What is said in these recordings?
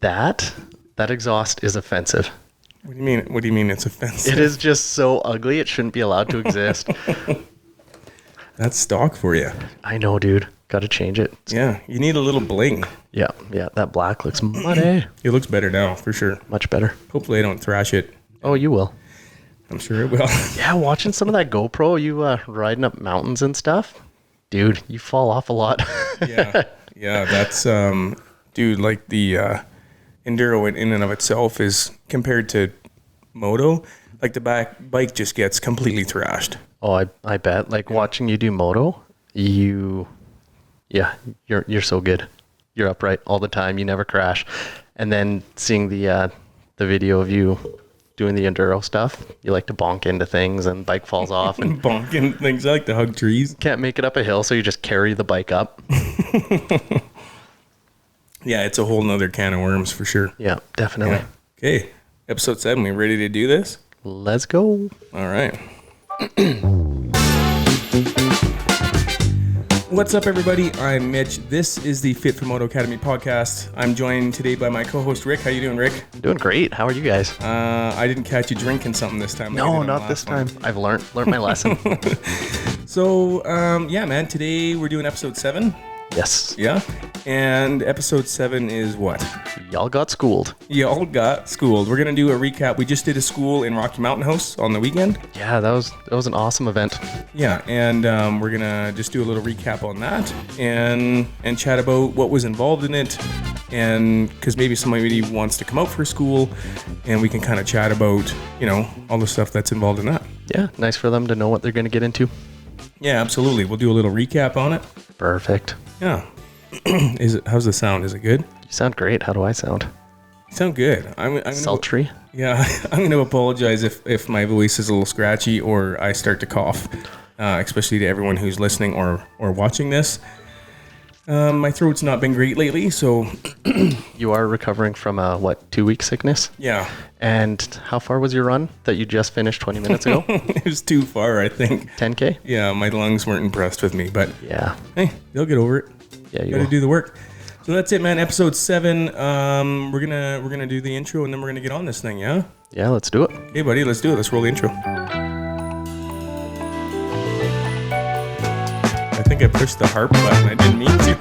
That exhaust is offensive. What do you mean? What do you mean it's offensive? It is just so ugly. It shouldn't be allowed to exist. That's stock for you. I know, dude. Got to change it. Yeah, you need a little bling. Yeah. That black looks muddy. It looks better now, for sure. Much better. Hopefully I don't thrash it. Oh, you will. I'm sure it will. Yeah, watching some of that GoPro, you riding up mountains and stuff. Dude, you fall off a lot. Yeah, that's, dude, like the Enduro in and of itself is, compared to Moto, like the bike just gets completely thrashed. Oh, I bet. Like watching you do Moto, you're so good. You're upright all the time. You never crash. And then seeing the video of you doing the Enduro stuff, you like to bonk into things and bike falls off. And bonk into things. I like to hug trees. Can't make it up a hill, so you just carry the bike up. Yeah, it's a whole nother can of worms for sure. Yeah, definitely. Yeah. Okay, episode 7. We ready to do this? Let's go. All right. What's up, everybody? I'm Mitch. This is the Fit4Moto Academy podcast. I'm joined today by my co-host Rick. How you doing, Rick? Doing great. How are you guys? I didn't catch you drinking something this time. No, not this time. I've learned my lesson. So, yeah, man. Today we're doing episode 7. Yes. Yeah. And episode 7 is what? Y'all got schooled. Y'all got schooled. We're gonna do a recap. We just did a school in Rocky Mountain House on the weekend. Yeah, that was an awesome event. Yeah, and we're gonna just do a little recap on that and chat about what was involved in it, and because maybe somebody wants to come out for school, and we can kind of chat about, you know, all the stuff that's involved in that. Yeah, nice for them to know what they're gonna get into. Yeah, absolutely. We'll do a little recap on it. Perfect. Yeah. How's the sound? Is it good? You sound great. How do I sound? You sound good. I'm sultry. Yeah, I'm going to apologize if my voice is a little scratchy or I start to cough, especially to everyone who's listening or watching this. My throat's not been great lately, so... You are recovering from a, 2-week sickness? Yeah. And how far was your run that you just finished 20 minutes ago? It was too far, I think. 10K? Yeah, my lungs weren't impressed with me, but... Yeah. Hey, they'll get over it. Yeah, you gotta will. do the work. So that's it, man. Episode 7. We're gonna do the intro, and then we're gonna get on this thing, yeah? Yeah, let's do it. Okay, buddy, let's do it. Let's roll the intro. I think I pushed the harp button. I didn't mean to.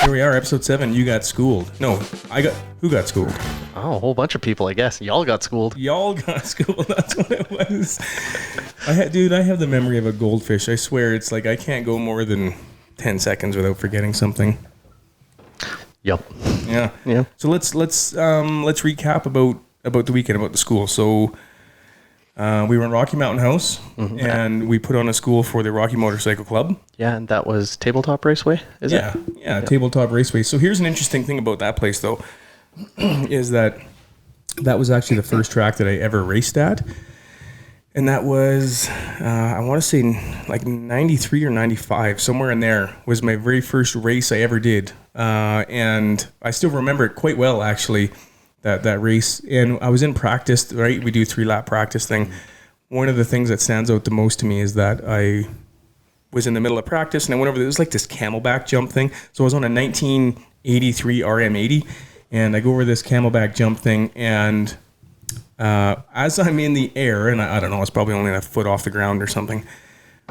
Here we are, episode 7. You got schooled. No, who got schooled? Oh, a whole bunch of people, I guess. Y'all got schooled. Y'all got schooled. That's what it was. I have the memory of a goldfish. I swear, it's like I can't go more than 10 seconds without forgetting something. Yep. Yeah. So let's recap about the weekend, about the school. So we were in Rocky Mountain House, and we put on a school for the Rocky Motorcycle Club. Yeah, and that was Tabletop Raceway, is it? Yeah, Tabletop Raceway. So here's an interesting thing about that place, though, is that was actually the first track that I ever raced at. And that was, I want to say like 93 or 95, somewhere in there was my very first race I ever did. And I still remember it quite well, actually, that race. And I was in practice, right? We do 3-lap practice thing. One of the things that stands out the most to me is that I was in the middle of practice and I went over, there was like this camelback jump thing. So I was on a 1983 RM80 and I go over this camelback jump thing, and as I'm in the air, and I don't know, it's probably only a foot off the ground or something.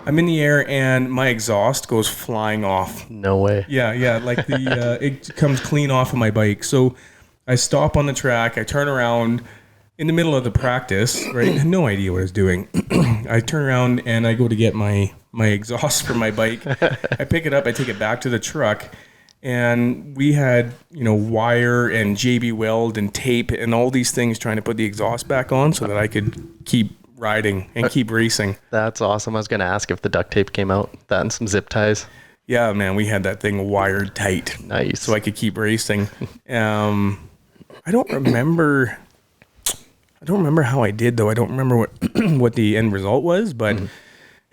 I'm in the air and my exhaust goes flying off. No way. Yeah, like it comes clean off of my bike. So I stop on the track, I turn around in the middle of the practice, right? I had no idea what I was doing. I turn around and I go to get my exhaust for my bike. I pick it up, I take it back to the truck. And we had, wire and JB weld and tape and all these things trying to put the exhaust back on so that I could keep riding and keep racing. That's awesome. I was going to ask if the duct tape came out, that and some zip ties. Yeah, man, we had that thing wired tight. Nice. So I could keep racing. I don't remember how I did, though. I don't remember what the end result was, but...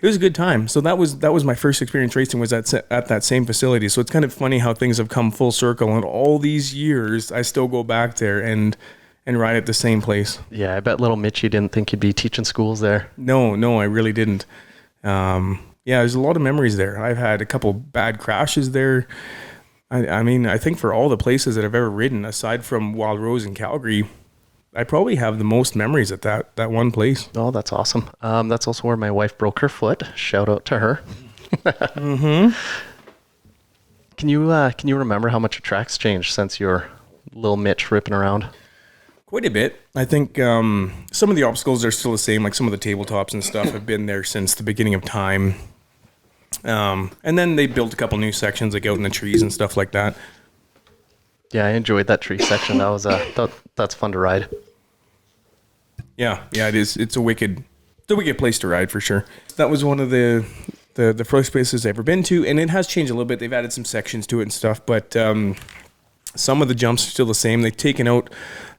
It was a good time. So that was my first experience racing, was at that same facility. So it's kind of funny how things have come full circle. And all these years, I still go back there and and ride at the same place. Yeah, I bet little Mitchie didn't think he'd be teaching schools there. No, I really didn't. Yeah, there's a lot of memories there. I've had a couple bad crashes there. I mean, I think for all the places that I've ever ridden, aside from Wild Rose in Calgary, I probably have the most memories at that one place. Oh, that's awesome. That's also where my wife broke her foot. Shout out to her. Mm-hmm. Can you remember how much a track's changed since your little Mitch ripping around? Quite a bit. I think some of the obstacles are still the same, like some of the tabletops and stuff have been there since the beginning of time. And then they built a couple new sections like out in the trees and stuff like that. Yeah, I enjoyed that tree section. That was that's fun to ride. Yeah, it is. It's a wicked place to ride for sure. That was one of the first places I've ever been to, and it has changed a little bit. They've added some sections to it and stuff, but some of the jumps are still the same. They've taken out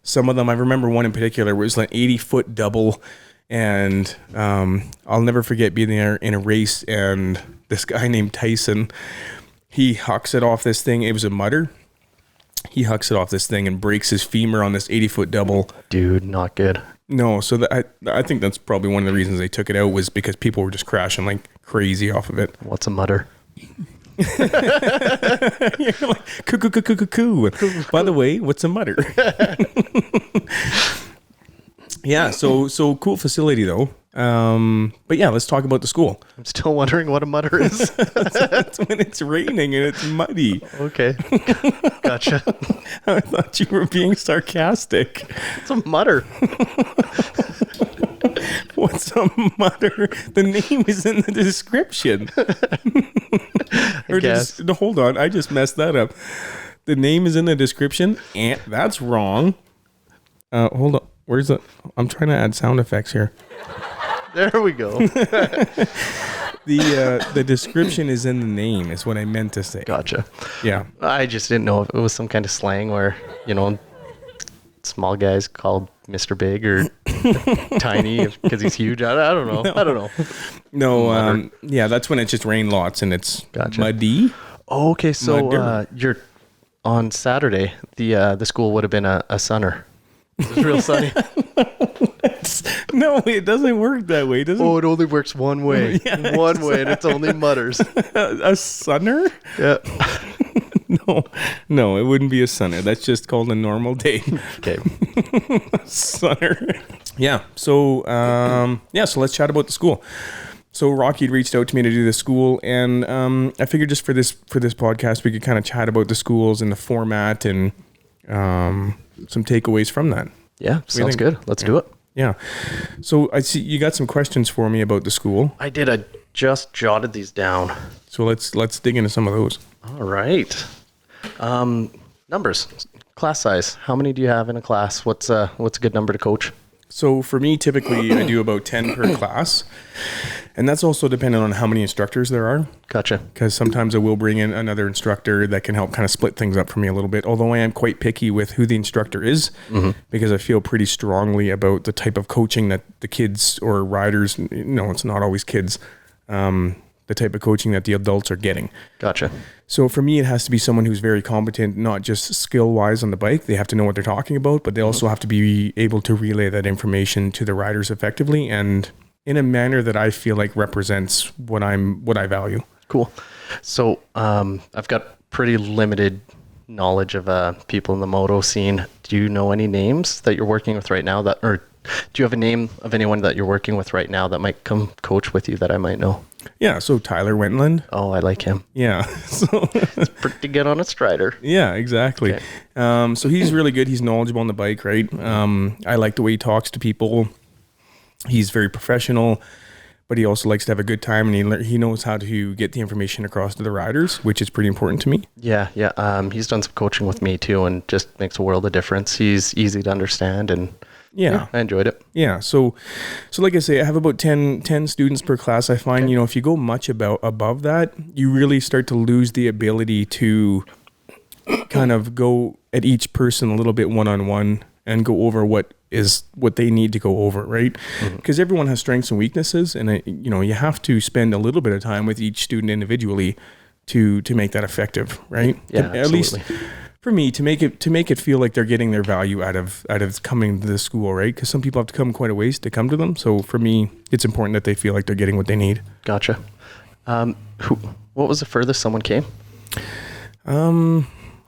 some of them. I remember one in particular where it was like 80-foot double, and I'll never forget being there in a race, and this guy named Tyson, he hucks it off this thing. It was a mutter. He hucks it off this thing and breaks his femur on this 80-foot double. Dude, not good. No, so I think that's probably one of the reasons they took it out was because people were just crashing like crazy off of it. What's a mutter? You're like, coo. By the way, what's a mutter? Yeah, so cool facility though. But yeah, let's talk about the school. I'm still wondering what a mutter is. That's when it's raining and it's muddy. Okay. Gotcha. I thought you were being sarcastic. It's a mutter. What's a mutter? The name is in the description. Hold on, I just messed that up. The name is in the description, and that's wrong. Hold on. Where's the? I'm trying to add sound effects here. There we go. The description is in the name, is what I meant to say. Gotcha. Yeah. I just didn't know if it was some kind of slang where, small guys called Mr. Big or tiny because he's huge. I don't know. I don't know. No, yeah, that's when it just rained lots and it's muddy. Oh, okay, so you're on Saturday, the school would have been a sunner. It was real sunny. No, it doesn't work that way, does it? Oh, it only works one way. Yeah, one way, and it's only mutters. A sunner? Yeah. No, it wouldn't be a sunner. That's just called a normal day. Okay. Sunner. Yeah. So, so let's chat about the school. So Rocky had reached out to me to do the school, and I figured just for this podcast, we could kind of chat about the schools and the format and some takeaways from that. Yeah, sounds good. Let's do it. Yeah. So I see you got some questions for me about the school. I did. I just jotted these down. So let's dig into some of those. All right. Numbers, class size. How many do you have in a class? What's a good number to coach? So for me, typically I do about 10 per class. And that's also dependent on how many instructors there are. Gotcha. Because sometimes I will bring in another instructor that can help kind of split things up for me a little bit. Although I am quite picky with who the instructor is, because I feel pretty strongly about the type of coaching that the kids or riders, it's not always kids, the type of coaching that the adults are getting. Gotcha. So for me, it has to be someone who's very competent, not just skill-wise on the bike. They have to know what they're talking about, but they also have to be able to relay that information to the riders effectively and in a manner that I feel like represents what I value. Cool. So I've got pretty limited knowledge of people in the moto scene. Do you know any names that you're working with right now or do you have a name of anyone that you're working with right now that might come coach with you that I might know? Yeah, so Tyler Wentland. Oh, I like him. Yeah. So he's pretty good on a strider. Yeah, exactly. Okay. So he's really good. He's knowledgeable on the bike, right? I like the way he talks to people. He's very professional, but he also likes to have a good time, and he knows how to get the information across to the riders, which is pretty important to me. Yeah. He's done some coaching with me too, and just makes a world of difference. He's easy to understand, and yeah, I enjoyed it. Yeah. So like I say, I have about 10 students per class. I find, if you go much above that, you really start to lose the ability to kind of go at each person a little bit one-on-one and go over what they need to go over, right? Because everyone has strengths and weaknesses, and you have to spend a little bit of time with each student individually to make that effective, right? Yeah, absolutely. At least for me to make it feel like they're getting their value out of coming to the school, right? Because some people have to come quite a ways to come to them. So for me, it's important that they feel like they're getting what they need. Gotcha. What was the furthest someone came? I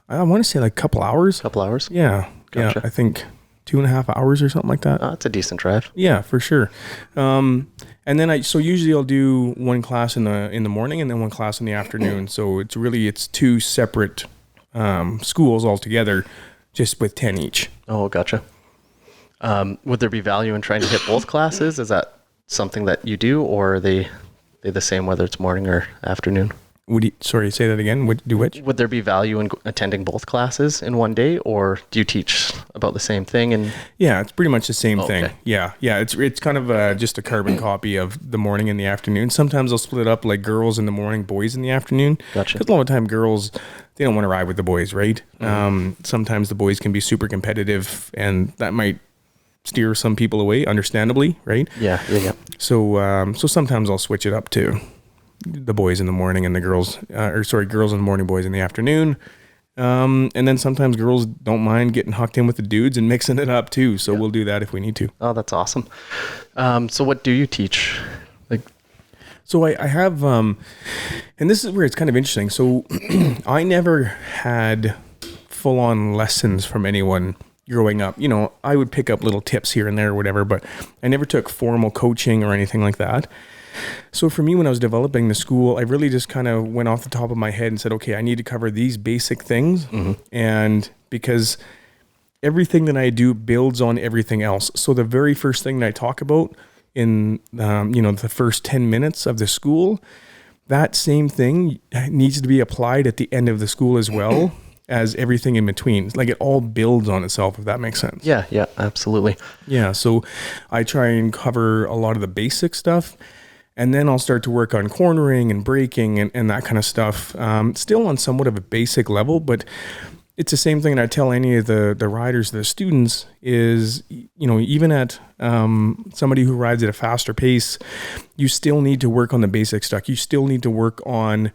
want to say like a couple hours. Couple hours? Yeah. Gotcha. Yeah. I think 2.5 hours or something like that. It's a decent drive. Yeah, for sure. And then usually I'll do one class in the morning and then one class in the afternoon. So it's two separate schools altogether, just with 10 each. Oh, gotcha. Would there be value in trying to hit both classes? Is that something that you do, or are they the same whether it's morning or afternoon? Sorry, say that again. Do which? Would there be value in attending both classes in one day, or do you teach about the same thing? And yeah, it's pretty much the same thing. Okay. Yeah. It's kind of just a carbon copy of the morning and the afternoon. Sometimes I'll split up like girls in the morning, boys in the afternoon. Gotcha. Because a lot of time girls, they don't want to ride with the boys, right? Mm-hmm. Sometimes the boys can be super competitive, and that might steer some people away, understandably, right? Yeah. So sometimes I'll switch it up to the boys in the morning and the girls in the morning, boys in the afternoon. And then sometimes girls don't mind getting hucked in with the dudes and mixing it up too. So we'll do that if we need to. Oh, that's awesome. So what do you teach? So I have, and this is where it's kind of interesting. So I never had full on lessons from anyone growing up. I would pick up little tips here and there or whatever, but I never took formal coaching or anything like that. So for me, when I was developing the school, I really just kind of went off the top of my head and said, okay, I need to cover these basic things. Mm-hmm. And because everything that I do builds on everything else. So the very first thing that I talk about in, the first 10 minutes of the school, that same thing needs to be applied at the end of the school as well as everything in between. Like it all builds on itself, if that makes sense. Yeah, absolutely. Yeah. So I try and cover a lot of the basic stuff. And then I'll start to work on cornering and braking and that kind of stuff. Still on somewhat of a basic level, but it's the same thing that I tell any of the riders, the students, is, even at somebody who rides at a faster pace, you still need to work on the basic stuff. You still need to work on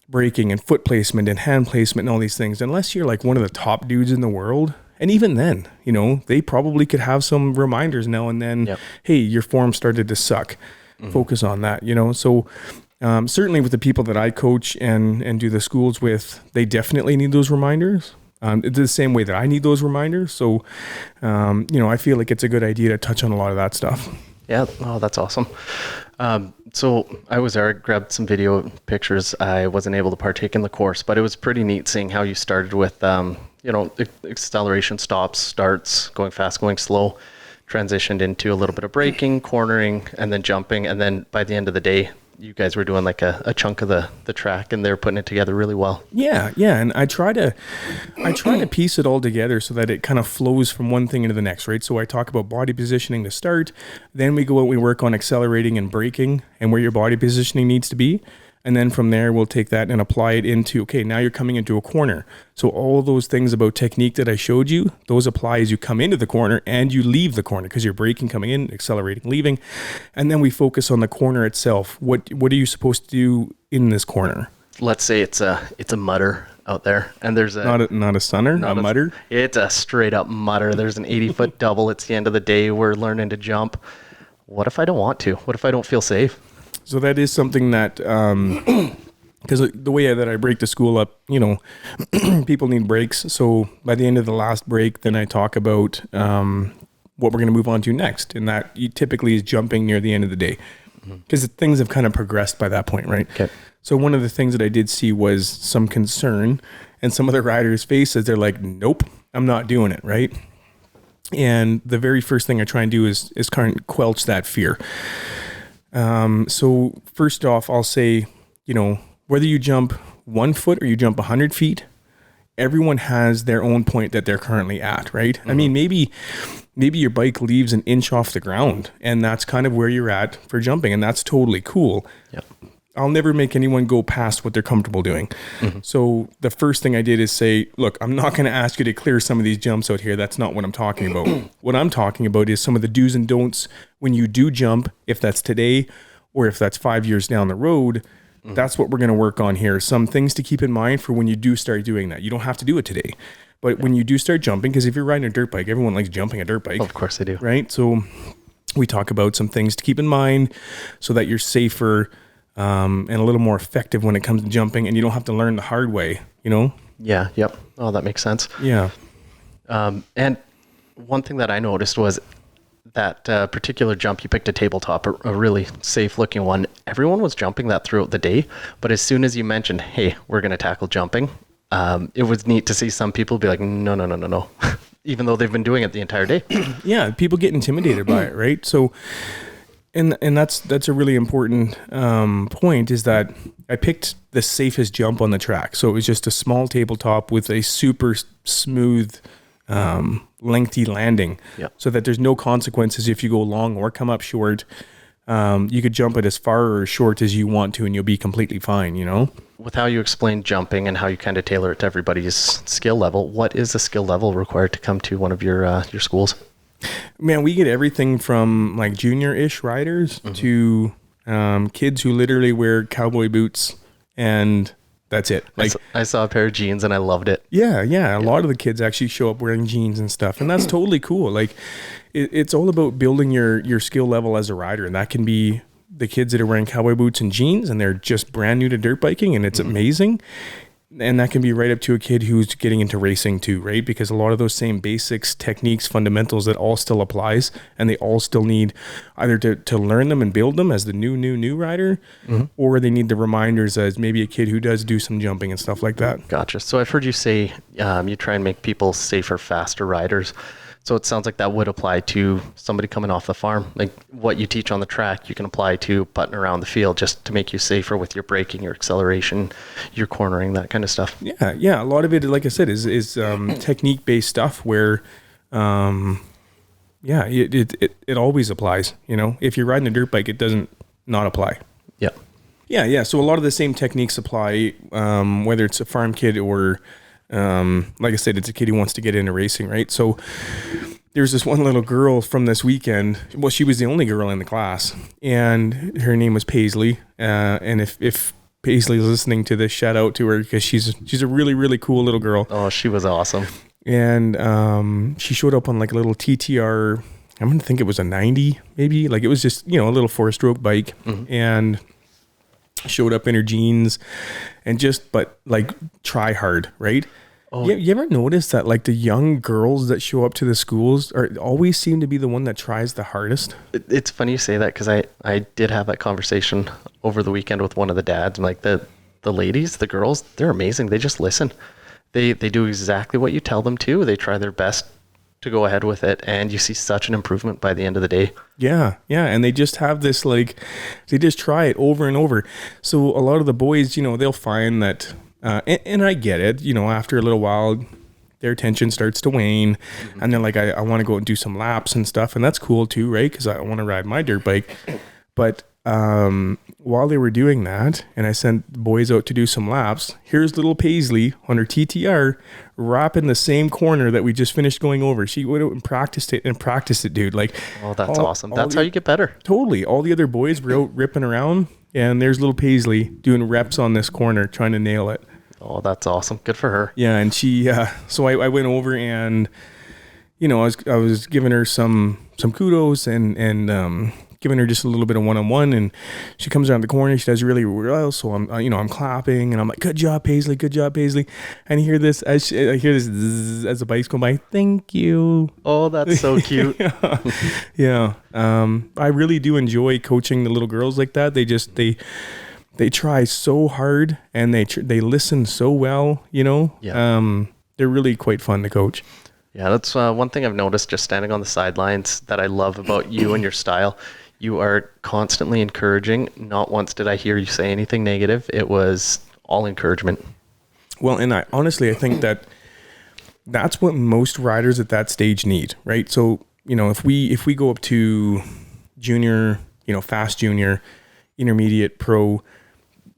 braking and foot placement and hand placement and all these things. Unless you're like one of the top dudes in the world. And even then, they probably could have some reminders now and then. Yep. Hey, your form started to suck. Focus on that, So certainly with the people that I coach and do the schools with, they definitely need those reminders. It's the same way that I need those reminders. So, I feel like it's a good idea to touch on a lot of that stuff. Yeah. Oh, that's awesome. So I was there, I grabbed some video pictures. I wasn't able to partake in the course, but it was pretty neat seeing how you started with, acceleration, stops, starts, going fast, going slow, transitioned into a little bit of braking, cornering, and then jumping. And then by the end of the day, you guys were doing like a chunk of the track, and they're putting it together really well. Yeah. And I try to piece it all together so that it kind of flows from one thing into the next, right? So I talk about body positioning to start. Then we go out, we work on accelerating and braking and where your body positioning needs to be. And then from there, we'll take that and apply it into, okay, now you're coming into a corner. So all of those things about technique that I showed you, those apply as you come into the corner and you leave the corner, because you're braking coming in, accelerating, leaving. And then we focus on the corner itself. What are you supposed to do in this corner? Let's say it's a mutter out there, and there's not a sunner, a mutter. It's a straight up mutter. There's an 80-foot double. It's the end of the day. We're learning to jump. What if I don't want to? What if I don't feel safe? So that is something that, because the way that I break the school up, people need breaks. So by the end of the last break, then I talk about what we're going to move on to next. And that typically is jumping near the end of the day, because things have kind of progressed by that point, right? Okay. So one of the things that I did see was some concern, and some of the riders' faces, they're like, nope, I'm not doing it, right? And the very first thing I try and do is kind of quelch that fear. So first off, I'll say, whether you jump 1 foot or you jump 100 feet, everyone has their own point that they're currently at, right? Mm-hmm. I mean, maybe your bike leaves an inch off the ground, and that's kind of where you're at for jumping, and that's totally cool. Yep. I'll never make anyone go past what they're comfortable doing. Mm-hmm. So the first thing I did is say, look, I'm not going to ask you to clear some of these jumps out here. That's not what I'm talking about. What I'm talking about is some of the do's and don'ts when you do jump, if that's today or if that's 5 years down the road. That's what we're going to work on here. Some things to keep in mind for when you do start doing that. You don't have to do it today, but when you do start jumping, because if you're riding a dirt bike, everyone likes jumping a dirt bike. Of course they do. Right? So we talk about some things to keep in mind so that you're safer and a little more effective when it comes to jumping, and you don't have to learn the hard way, you know? Yeah. Yep. Oh, that makes sense. Yeah. And one thing that I noticed was that particular jump, you picked a tabletop, a really safe looking one. Everyone was jumping that throughout the day. But as soon as you mentioned, hey, we're going to tackle jumping, it was neat to see some people be like, no, even though they've been doing it the entire day. Yeah. People get intimidated by it. Right. So, and that's a really important point, is that I picked the safest jump on the track. So it was just a small tabletop with a super smooth, lengthy landing, so that there's no consequences if you go long or come up short. You could jump it as far or as short as you want to, and you'll be completely fine, you know? With how you explain jumping and how you kind of tailor it to everybody's skill level, what is the skill level required to come to one of your schools? Man, we get everything from like junior-ish riders to kids who literally wear cowboy boots, and that's it. Like, I saw a pair of jeans and I loved it. Yeah. A lot of the kids actually show up wearing jeans and stuff, and that's totally cool. Like, it's all about building your skill level as a rider, and that can be the kids that are wearing cowboy boots and jeans and they're just brand new to dirt biking, and it's amazing. And that can be right up to a kid who's getting into racing too, right? Because a lot of those same basics, techniques, fundamentals, that all still applies, and they all still need either to learn them and build them as the new rider, or they need the reminders as maybe a kid who does do some jumping and stuff like that. Gotcha. So I've heard you say you try and make people safer, faster riders. So it sounds like that would apply to somebody coming off the farm. Like what you teach on the track, you can apply to putting around the field just to make you safer with your braking, your acceleration, your cornering, that kind of stuff. Yeah. A lot of it, like I said, is technique-based stuff where, it always applies. You know, if you're riding a dirt bike, it doesn't not apply. Yeah. Yeah. So a lot of the same techniques apply, whether it's a farm kid or, like I said, it's a kid who wants to get into racing, right? So there's this one little girl from this weekend. Well, she was the only girl in the class, and her name was Paisley. And if Paisley is listening to this, shout out to her, because she's a really, really cool little girl. Oh, she was awesome. And she showed up on like a little TTR. I'm going to think it was a 90, maybe. Like it was just, a little 4-stroke bike. And showed up in her jeans and but try hard, right? Oh. You ever notice that like the young girls that show up to the schools always seem to be the one that tries the hardest? It's funny you say that, because I did have that conversation over the weekend with one of the dads. I'm like, the ladies, the girls, they're amazing. They just listen. They do exactly what you tell them to. They try their best to go ahead with it, and you see such an improvement by the end of the day. Yeah, and they just have this, like, they just try it over and over. So a lot of the boys, they'll find that, and I get it, after a little while, their attention starts to wane, and they're like, I want to go and do some laps and stuff, and that's cool too, right? Because I want to ride my dirt bike. But while they were doing that, and I sent the boys out to do some laps, here's little Paisley on her TTR wrapping the same corner that we just finished going over. She went out and practiced it, dude. Like, oh, that's awesome. That's how you get better. Totally. All the other boys were out ripping around, and there's little Paisley doing reps on this corner, trying to nail it. Oh, that's awesome. Good for her. Yeah, and she, so I went over and, I was giving her some kudos and giving her just a little bit of one-on-one, and she comes around the corner. She does really well, so I'm clapping, and I'm like, good job, Paisley, and I hear this as the bikes go by, thank you. Oh, that's so cute. Yeah. I really do enjoy coaching the little girls like that. They try so hard, and they listen so well, Yeah. They're really quite fun to coach. Yeah, that's one thing I've noticed just standing on the sidelines that I love about you and your style. You are constantly encouraging. Not once did I hear you say anything negative. It was all encouragement. Well, and I think that's what most riders at that stage need, right? So, if we go up to junior, fast junior, intermediate, pro,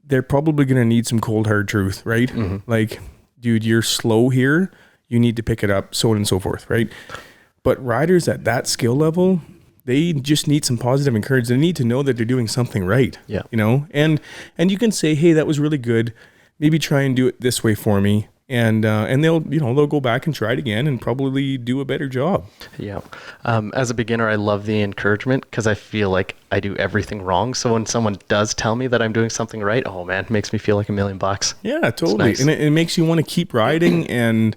they're probably going to need some cold hard truth, right? Like, dude, you're slow here. You need to pick it up, so on and so forth, right? But riders at that skill level, they just need some positive encouragement. They need to know that they're doing something right. Yeah. You know, and you can say, hey, that was really good. Maybe try and do it this way for me. And they'll go back and try it again and probably do a better job. Yeah. As a beginner, I love the encouragement because I feel like I do everything wrong. So when someone does tell me that I'm doing something right, oh man, it makes me feel like $1,000,000. Yeah, totally. Nice. And it makes you want to keep riding and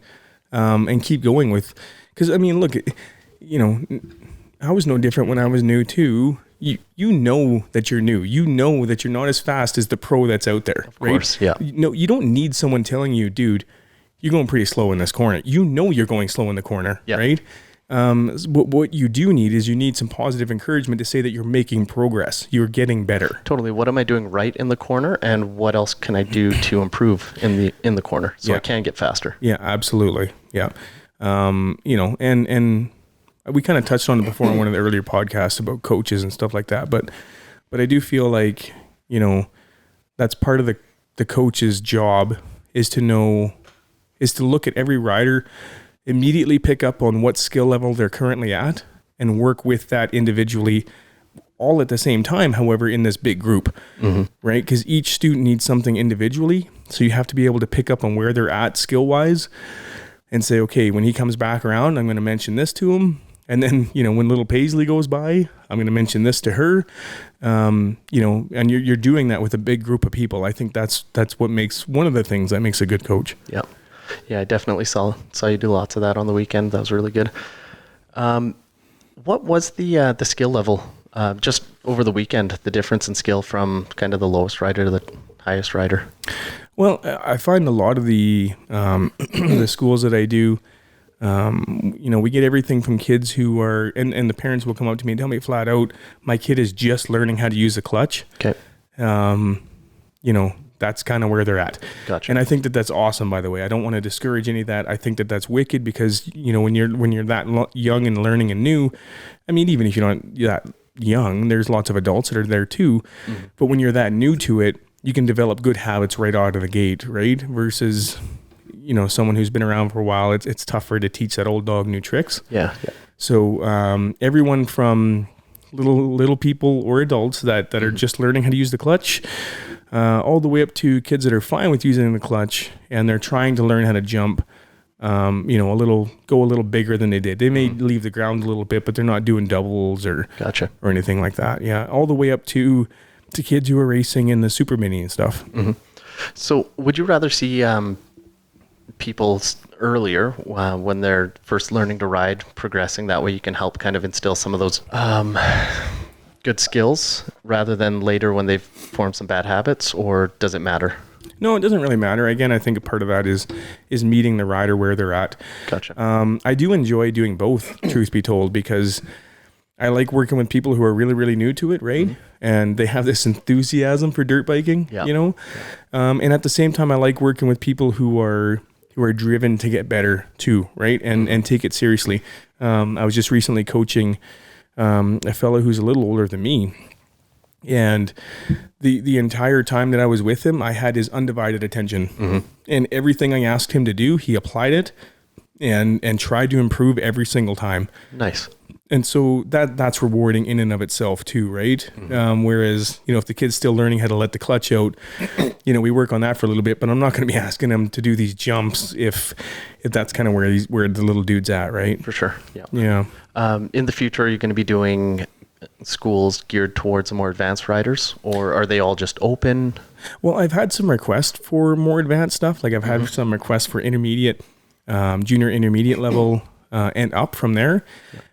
keep going with, because I mean, look, you know, I was no different when I was new too. You know that you're new. You know that you're not as fast as the pro that's out there. Of course, yeah. You don't need someone telling you, dude, you're going pretty slow in this corner. You know you're going slow in the corner, right? What you do need is you need some positive encouragement to say that you're making progress. You're getting better. Totally. What am I doing right in the corner, and what else can I do to improve in the corner so I can get faster? Yeah, absolutely. Yeah. You know, and we kind of touched on it before on one of the earlier podcasts about coaches and stuff like that. But I do feel like, you know, that's part of the coach's job is to look at every rider, immediately pick up on what skill level they're currently at and work with that individually all at the same time, however, in this big group, right? Because each student needs something individually. So you have to be able to pick up on where they're at skill-wise and say, okay, when he comes back around, I'm going to mention this to him. And then, you know, when little Paisley goes by, I'm going to mention this to her. You know, and you're doing that with a big group of people. I think that's what makes one of the things that makes a good coach. Yeah. Yeah, I definitely saw you do lots of that on the weekend. That was really good. What was the skill level just over the weekend, the difference in skill from kind of the lowest rider to the highest rider? Well, I find a lot of the the schools that I do, you know, we get everything from kids who are, and the parents will come up to me and tell me flat out, my kid is just learning how to use a clutch. Okay. You know, that's kind of where they're at. Gotcha. And I think that that's awesome, by the way. I don't want to discourage any of that. I think that that's wicked because, you know, when you're that young and learning and new, I mean, even if you're not that young, there's lots of adults that are there too. But when you're that new to it, you can develop good habits right out of the gate, right? Versus, you know, someone who's been around for a while, it's tougher to teach that old dog new tricks. Yeah. So everyone from little people or adults that are just learning how to use the clutch, all the way up to kids that are fine with using the clutch and they're trying to learn how to jump, you know, go a little bigger than they did. They may leave the ground a little bit, but they're not doing doubles or anything like that. Yeah. All the way up to kids who are racing in the super mini and stuff. So would you rather see people earlier when they're first learning to ride progressing? That way you can help kind of instill some of those good skills rather than later when they've formed some bad habits, or does it matter? No, it doesn't really matter. Again, I think a part of that is meeting the rider where they're at. Gotcha. I do enjoy doing both, truth be told, because I like working with people who are really, really new to it, right? And they have this enthusiasm for dirt biking, you know? And at the same time, I like working with people who are driven to get better too, right? And take it seriously. I was just recently coaching a fellow who's a little older than me. And the entire time that I was with him, I had his undivided attention. And everything I asked him to do, he applied it and tried to improve every single time. Nice. And so that's rewarding in and of itself too, right? Whereas, you know, if the kid's still learning how to let the clutch out, you know, we work on that for a little bit, but I'm not going to be asking them to do these jumps if that's kind of where the little dude's at, right? For sure. Yeah. In the future, are you going to be doing schools geared towards the more advanced riders, or are they all just open? Well, I've had some requests for more advanced stuff. Like I've had some requests for intermediate, junior intermediate level, and up from there.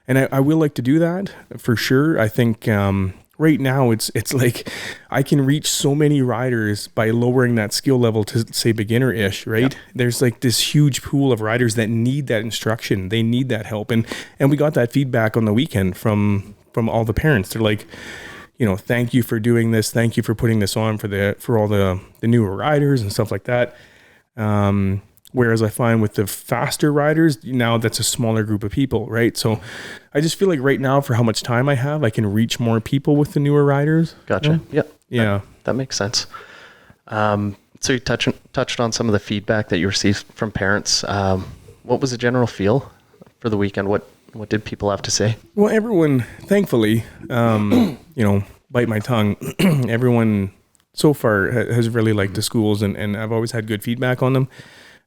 And I will like to do that for sure. I think right now it's like I can reach so many riders by lowering that skill level to say beginner-ish, right? There's like this huge pool of riders that need that instruction. They need that help. And we got that feedback on the weekend from all the parents. They're like, you know, thank you for doing this. Thank you for putting this on for all the newer riders and stuff like that. Whereas I find with the faster riders, now that's a smaller group of people, right? So I just feel like right now, for how much time I have, I can reach more people with the newer riders. Gotcha. Yeah. That makes sense. So you touched on some of the feedback that you received from parents. What was the general feel for the weekend? What did people have to say? Well, everyone, thankfully, bite my tongue. Everyone so far has really liked the schools, and I've always had good feedback on them.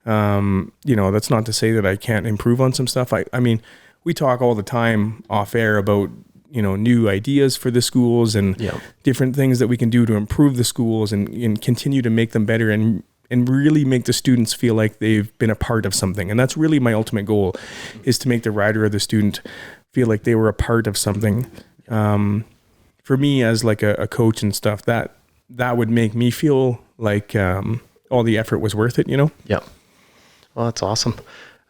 That's not to say that I can't improve on some stuff. I mean, we talk all the time off air about, new ideas for the schools and different things that we can do to improve the schools and continue to make them better and really make the students feel like they've been a part of something. And that's really my ultimate goal, is to make the rider or the student feel like they were a part of something. For me, as like a coach and stuff, that would make me feel like all the effort was worth it, Yeah. Well, that's awesome.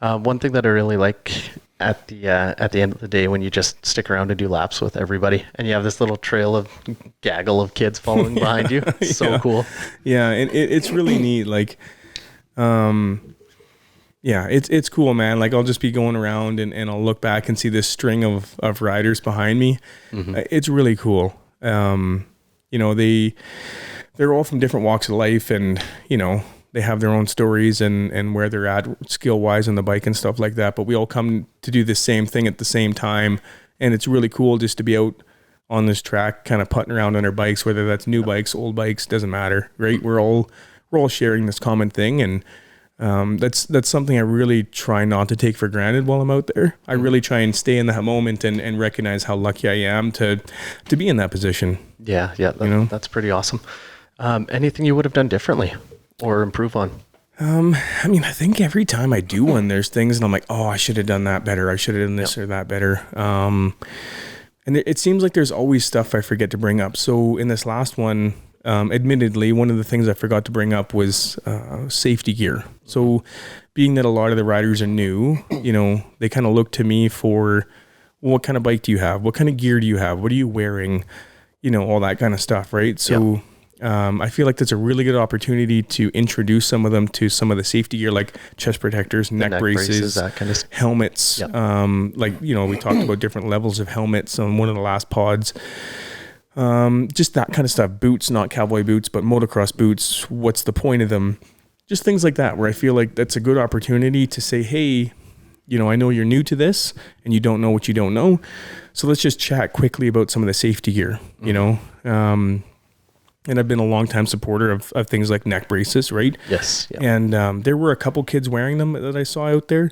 One thing that I really like at the end of the day, when you just stick around and do laps with everybody and you have this little trail of gaggle of kids following behind you. It's so cool. Yeah. And it's really neat. Like, it's cool, man. Like, I'll just be going around and I'll look back and see this string of riders behind me. Mm-hmm. It's really cool. They're all from different walks of life, and, they have their own stories and where they're at skill wise on the bike and stuff like that. But we all come to do the same thing at the same time. And it's really cool just to be out on this track, kind of putting around on our bikes, whether that's new bikes, old bikes, doesn't matter, right? We're all sharing this common thing. And that's something I really try not to take for granted while I'm out there. I really try and stay in that moment and recognize how lucky I am to be in that position. Yeah. That's pretty awesome. Anything you would have done differently or improve on? I think every time I do one, there's things and I'm like, oh, I should have done that better. I should have done this or that better. And it seems like there's always stuff I forget to bring up. So in this last one, admittedly, one of the things I forgot to bring up was safety gear. So being that a lot of the riders are new, they kind of look to me for, well, what kind of bike do you have? What kind of gear do you have? What are you wearing? All that kind of stuff, right? So I feel like that's a really good opportunity to introduce some of them to some of the safety gear, like chest protectors, neck braces, that kind of stuff. Helmets. Yep. We talked about different levels of helmets on one of the last pods. Just that kind of stuff. Boots, not cowboy boots, but motocross boots. What's the point of them? Just things like that, where I feel like that's a good opportunity to say, hey, I know you're new to this and you don't know what you don't know. So let's just chat quickly about some of the safety gear, and I've been a long-time supporter of things like neck braces, right? Yes. Yeah. And there were a couple kids wearing them that I saw out there.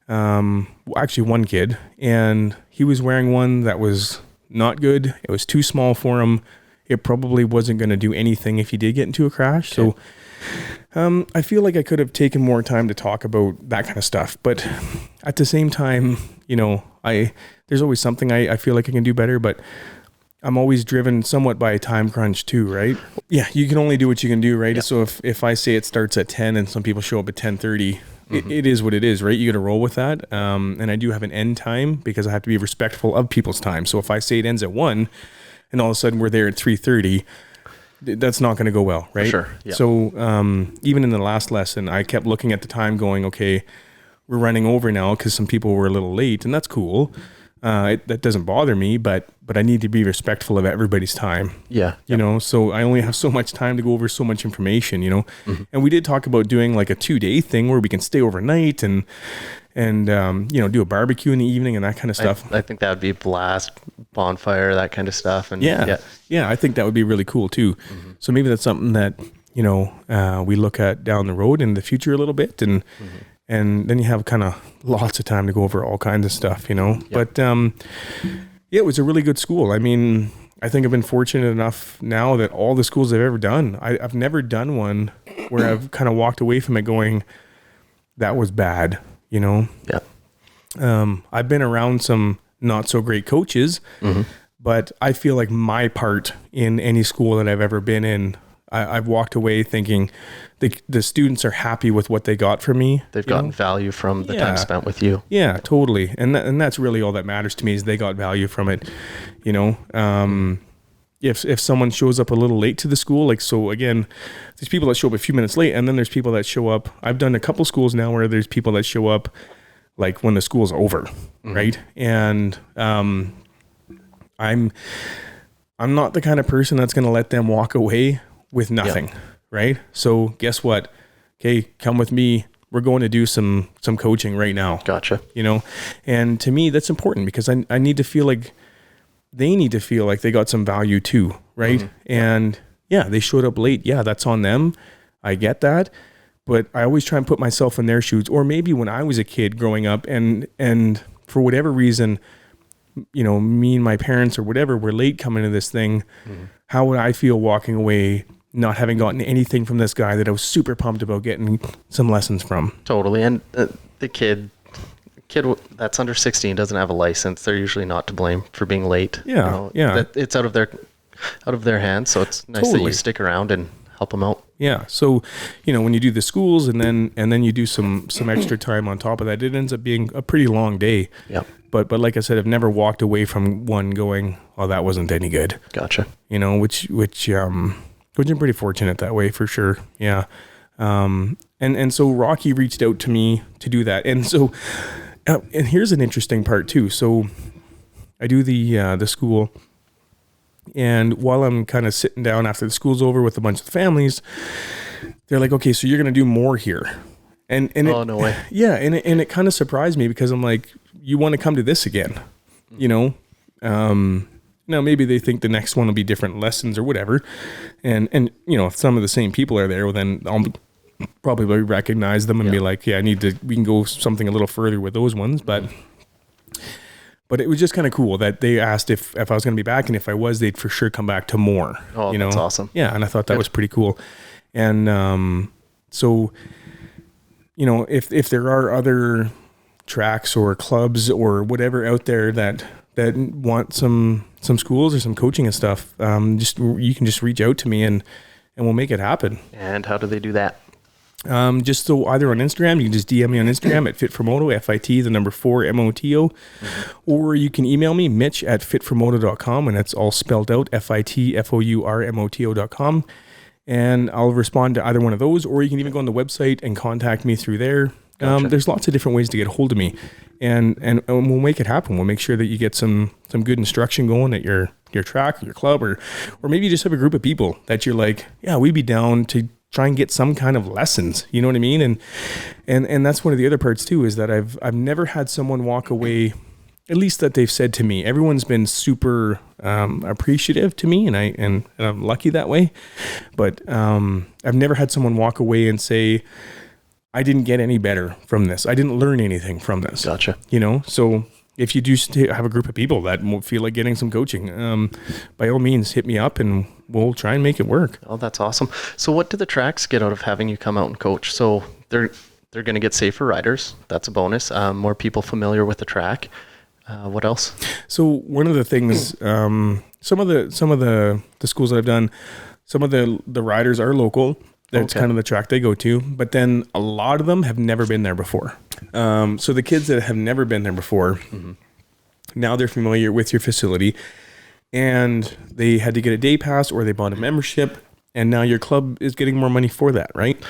Actually, one kid, and he was wearing one that was not good. It was too small for him. It probably wasn't going to do anything if he did get into a crash. Okay. So I feel like I could have taken more time to talk about that kind of stuff. But at the same time, there's always something I feel like I can do better, but I'm always driven somewhat by a time crunch too, right? Yeah, you can only do what you can do, right? Yep. So if I say it starts at 10 and some people show up at 10:30, it is what it is, right? You got to roll with that. And I do have an end time because I have to be respectful of people's time. So if I say it ends at 1 and all of a sudden we're there at 3:30, that's not going to go well, right? For sure. Yeah. So even in the last lesson, I kept looking at the time going, okay, we're running over now because some people were a little late, and that's cool. That doesn't bother me, but I need to be respectful of everybody's time. Yeah. So I only have so much time to go over so much information, and we did talk about doing like a 2-day thing where we can stay overnight and do a barbecue in the evening and that kind of stuff. I think that would be a blast, bonfire, that kind of stuff. And yeah, I think that would be really cool too. Mm-hmm. So maybe that's something that, we look at down the road in the future a little bit, and then you have kind of lots of time to go over all kinds of stuff, Yep. But it was a really good school. I mean, I think I've been fortunate enough now that all the schools I've ever done, I've never done one where I've kind of walked away from it going, that was bad, Yeah. I've been around some not so great coaches, but I feel like my part in any school that I've ever been in, I've walked away thinking the students are happy with what they got from me. They've gotten value from the time spent with you. Yeah, totally. And that's really all that matters to me, is they got value from it. If someone shows up a little late to the school, like, so again, there's people that show up a few minutes late, and then there's people that show up. I've done a couple schools now where there's people that show up like when the school's over, right? And I'm not the kind of person that's going to let them walk away with nothing, right? So guess what? Okay, come with me. we're going to do some coaching right now. Gotcha. You know, and to me, that's important because I need to feel like they need to feel like they got some value too, right? Mm-hmm. And yeah, they showed up late. Yeah, that's on them. I get that. But I always try and put myself in their shoes. Or maybe when I was a kid growing up and for whatever reason, you know, me and my parents or whatever were late coming to this thing, how would I feel walking away not having gotten anything from this guy that I was super pumped about getting some lessons from? Totally. And the kid that's under 16 doesn't have a license. They're usually not to blame for being late. Yeah. It's out of their hands. So it's nice that you stick around and help them out. Yeah. So, you know, when you do the schools and then you do some extra time on top of that, it ends up being a pretty long day. Yeah. But like I said, I've never walked away from one going, oh, that wasn't any good. Gotcha. You know, which I'm pretty fortunate that way for sure. Yeah. And so Rocky reached out to me to do that. And so, and here's an interesting part too. So I do the school, and while I'm kind of sitting down after the school's over with a bunch of families, they're like, okay, so you're going to do more here. And no way. Yeah. And it kind of surprised me because I'm like, you want to come to this again, you know? Now maybe they think the next one will be different lessons or whatever. And, you know, if some of the same people are there, well, then I'll probably recognize them and be like, yeah, we can go something a little further with those ones. But it was just kind of cool that they asked if I was going to be back, and if I was, they'd for sure come back to more. Oh, you know? That's awesome. Yeah. And I thought that was pretty cool. And, so, you know, if there are other tracks or clubs or whatever out there that want some schools or some coaching and stuff, you can just reach out to me and we'll make it happen. And how do they do that? Just so either on Instagram, you can just DM me on Instagram at Fit4Moto, FIT4MOTO, or you can email me, Mitch@fit4moto.com, and that's all spelled out, FITFOURMOTO.com. And I'll respond to either one of those, or you can even go on the website and contact me through there. Gotcha. There's lots of different ways to get a hold of me, and we'll make it happen. We'll make sure that you get some good instruction going at your track, your club, or maybe you just have a group of people that you're like, yeah, we'd be down to try and get some kind of lessons. You know what I mean? And that's one of the other parts too, is that I've never had someone walk away, at least that they've said to me. Everyone's been super appreciative to me, and I'm lucky that way. But I've never had someone walk away and say, I didn't get any better from this. I didn't learn anything from this. Gotcha. You know, so if you do have a group of people that feel like getting some coaching, by all means, hit me up and we'll try and make it work. Oh, that's awesome. So what do the tracks get out of having you come out and coach? So they're going to get safer riders. That's a bonus. More people familiar with the track. What else? So one of the things, some of the schools that I've done, some of the riders are local. That's kind of the track they go to, but then a lot of them have never been there before. So the kids that have never been there before, now they're familiar with your facility, and they had to get a day pass or they bought a membership, and now your club is getting more money for that, right?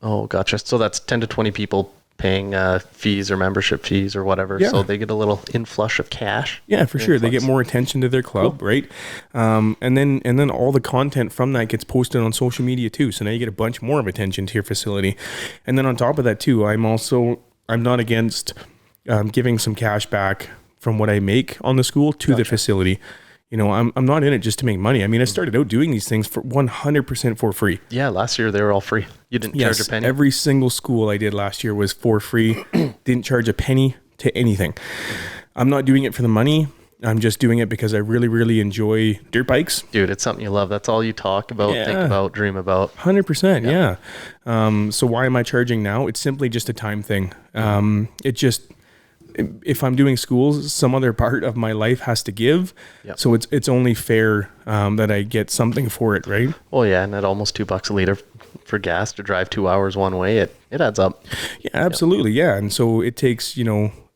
Oh, gotcha. So that's 10 to 20 people paying fees or membership fees or whatever. Yeah. So they get a little inflush of cash. Yeah, for sure. They get more attention to their club, cool. Right? And then all the content from that gets posted on social media too. So now you get a bunch more of attention to your facility. And then on top of that too, I'm not against giving some cash back from what I make on the school to the facility. You know, I'm not in it just to make money. I mean, I started out doing these things for 100% for free. Yeah, last year they were all free. You didn't charge a penny? Every single school I did last year was for free. Didn't charge a penny to anything. I'm not doing it for the money. I'm just doing it because I really, really enjoy dirt bikes. Dude, it's something you love. That's all you talk about, think about, dream about. 100%, yeah. So why am I charging now? It's simply just a time thing. If I'm doing schools, some other part of my life has to give. Yep. So it's only fair that I get something for it, right? Oh yeah, and at almost $2 a liter for gas to drive 2 hours one way, it adds up. Yeah, absolutely. Yep. Yeah, and so it takes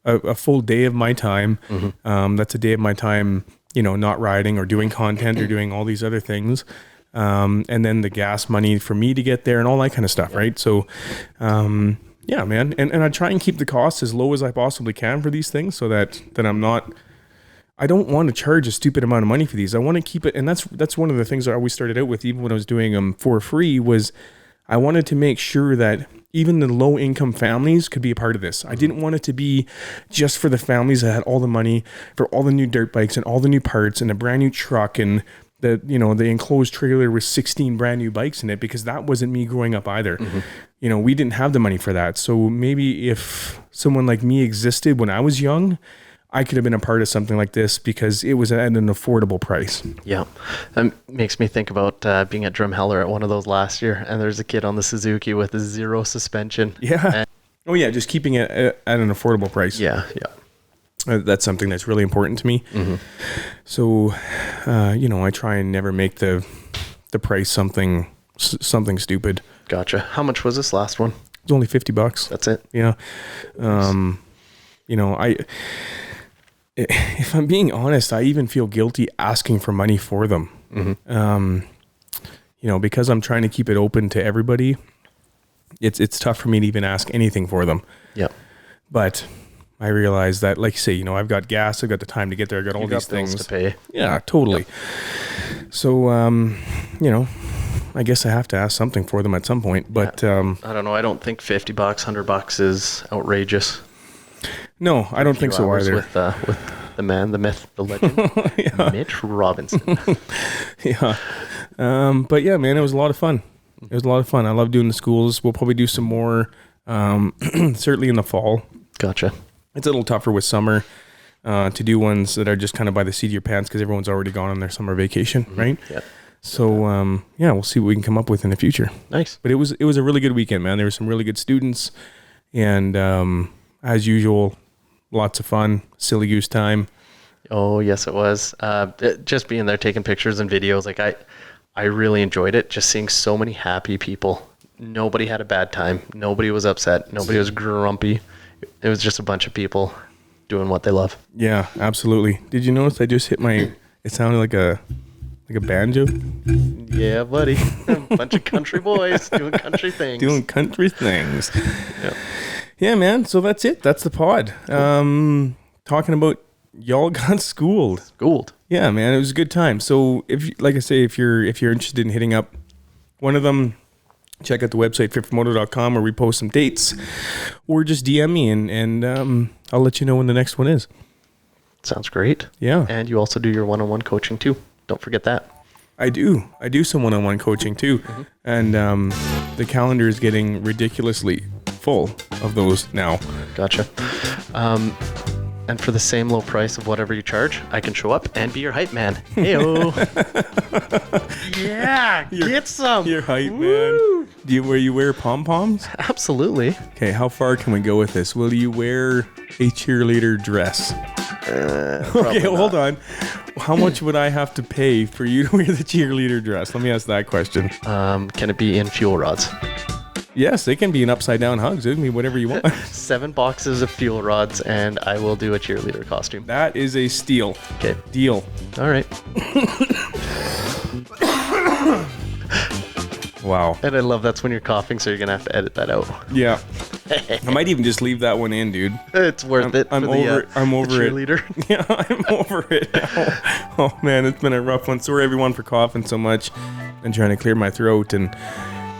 a full day of my time. Mm-hmm. That's a day of my time, not riding or doing content or doing all these other things. And then the gas money for me to get there and all that kind of stuff, right? So. Yeah, man. And I try and keep the costs as low as I possibly can for these things so that I don't want to charge a stupid amount of money for these. I want to keep it. And that's one of the things I always started out with, even when I was doing them for free, was I wanted to make sure that even the low income families could be a part of this. I didn't want it to be just for the families that had all the money for all the new dirt bikes and all the new parts and a brand new truck and the enclosed trailer with 16 brand new bikes in it, because that wasn't me growing up either. We didn't have the money for that. So maybe if someone like me existed when I was young, I could have been a part of something like this because it was at an affordable price. Yeah. That makes me think about being at Drumheller at one of those last year, and there's a kid on the Suzuki with a 0 suspension. Yeah. Just keeping it at an affordable price. Yeah. That's something that's really important to me. So, I try and never make the price something stupid. Gotcha. How much was this last one? It's only $50. That's it? Yeah. If I'm being honest, I even feel guilty asking for money for them. Because I'm trying to keep it open to everybody, it's tough for me to even ask anything for them. Yeah. But I realize that, like you say, I've got gas, I've got the time to get there, I've got all these things to pay. Yeah, totally. Yep. So, I guess I have to ask something for them at some point, but I don't know. I don't think $50, $100 is outrageous. No, I don't think so either. With the man, the myth, the legend, Mitch Robinson. Yeah. But yeah, man, it was a lot of fun. I love doing the schools. We'll probably do some more, certainly in the fall. Gotcha. It's a little tougher with summer to do ones that are just kind of by the seat of your pants because everyone's already gone on their summer vacation, right? Yeah. So, we'll see what we can come up with in the future. Nice. But it was a really good weekend, man. There were some really good students, and as usual, lots of fun, silly goose time. Oh, yes, it was. Just being there, taking pictures and videos, like I really enjoyed it. Just seeing so many happy people. Nobody had a bad time. Nobody was upset. Nobody was grumpy. It was just a bunch of people doing what they love. Yeah, absolutely. Did you notice I just hit it sounded like a banjo? Yeah, buddy. A bunch of country boys doing country things. Yep. Yeah, man. So that's it. That's the pod. Cool. Talking about y'all got schooled. Yeah, man. It was a good time. So if you're interested in hitting up one of them, check out the website Fit4Moto.com, where we post some dates, or just DM me and I'll let you know when the next one is. Sounds great. Yeah. And you also do your one-on-one coaching too. Don't forget that. I do some one-on-one coaching too. And the calendar is getting ridiculously full of those now. Gotcha. And for the same low price of whatever you charge, I can show up and be your hype man. Heyo. Yeah, get some. Your hype man. Do you wear pom-poms? Absolutely. Okay, how far can we go with this? Will you wear a cheerleader dress? Okay, hold on. How much would I have to pay for you to wear the cheerleader dress? Let me ask that question. Can it be in fuel rods? Yes, they can be in upside down hugs. It can be whatever you want. 7 boxes of fuel rods, and I will do a cheerleader costume. That is a steal. Okay. Deal. All right. Wow. And I love that's when you're coughing, so you're going to have to edit that out. Yeah. I might even just leave that one in, dude. It's worth it. I'm over it. Cheerleader. Yeah, I'm over it now. Oh, man, it's been a rough one. Sorry, everyone, for coughing so much and trying to clear my throat. And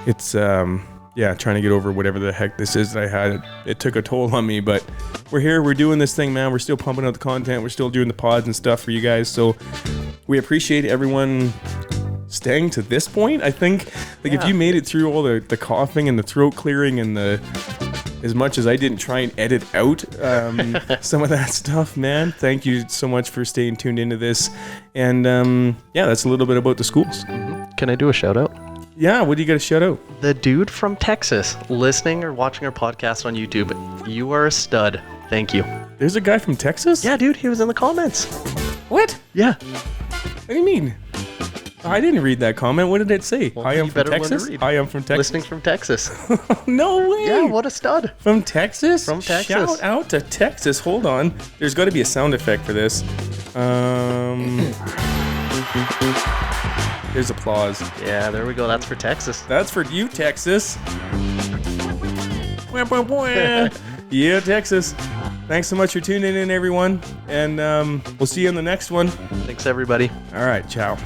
it's, trying to get over whatever the heck this is that I had. It took a toll on me, but we're here. We're doing this thing, man. We're still pumping out the content. We're still doing the pods and stuff for you guys. So we appreciate everyone staying to this point. I think, if you made it through all the coughing and the throat clearing and as much as I didn't try and edit out some of that stuff, man, thank you so much for staying tuned into this. And that's a little bit about the schools. Can I do a shout out? Yeah, what do you got to shout out? The dude from Texas listening or watching our podcast on YouTube. You are a stud. Thank you. There's a guy from Texas? Yeah, dude, he was in the comments. What? Yeah. What do you mean? I didn't read that comment. What did it say? Well, Hi, I'm from Texas. Hi, I'm from Texas. Listening from Texas. No way. Yeah, what a stud. From Texas? From Texas. Shout out to Texas. Hold on. There's got to be a sound effect for this. There's applause. Yeah, there we go. That's for Texas. That's for you, Texas. Yeah, Texas. Thanks so much for tuning in, everyone. And we'll see you on the next one. Thanks, everybody. All right. Ciao.